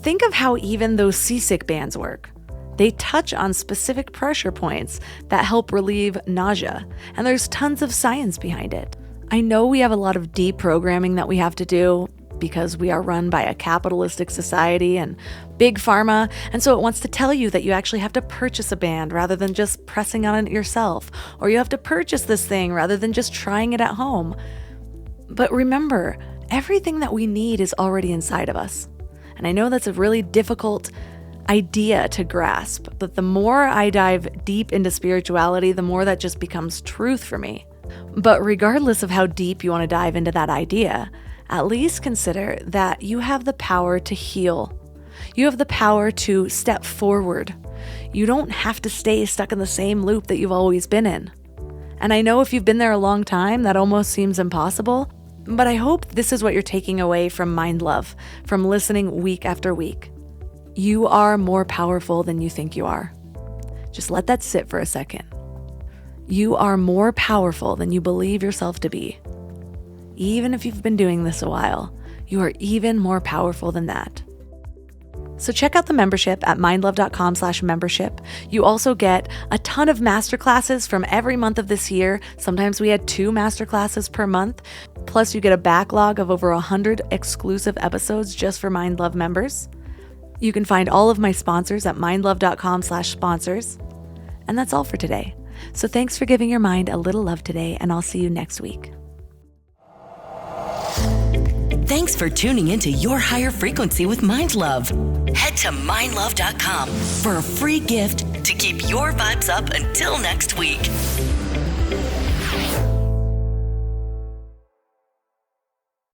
think of how even those seasick bands work. They touch on specific pressure points that help relieve nausea, and there's tons of science behind it. I know we have a lot of deprogramming that we have to do, because we are run by a capitalistic society and big pharma, and so it wants to tell you that you actually have to purchase a band rather than just pressing on it yourself, or you have to purchase this thing rather than just trying it at home. But remember, everything that we need is already inside of us. And I know that's a really difficult idea to grasp, but the more I dive deep into spirituality, the more that just becomes truth for me. But regardless of how deep you want to dive into that idea, at least consider that you have the power to heal. You have the power to step forward. You don't have to stay stuck in the same loop that you've always been in. And I know if you've been there a long time, that almost seems impossible, but I hope this is what you're taking away from Mind Love, from listening week after week. You are more powerful than you think you are. Just let that sit for a second. You are more powerful than you believe yourself to be. Even if you've been doing this a while, you are even more powerful than that. So check out the membership at mindlove.com/membership. You also get a ton of masterclasses from every month of this year. Sometimes we had 2 masterclasses per month. Plus you get a backlog of over 100 exclusive episodes just for Mind Love members. You can find all of my sponsors at mindlove.com/sponsors. And that's all for today. So thanks for giving your mind a little love today, and I'll see you next week. Thanks for tuning into Your Higher Frequency with Mind Love. Head to mindlove.com for a free gift to keep your vibes up until next week.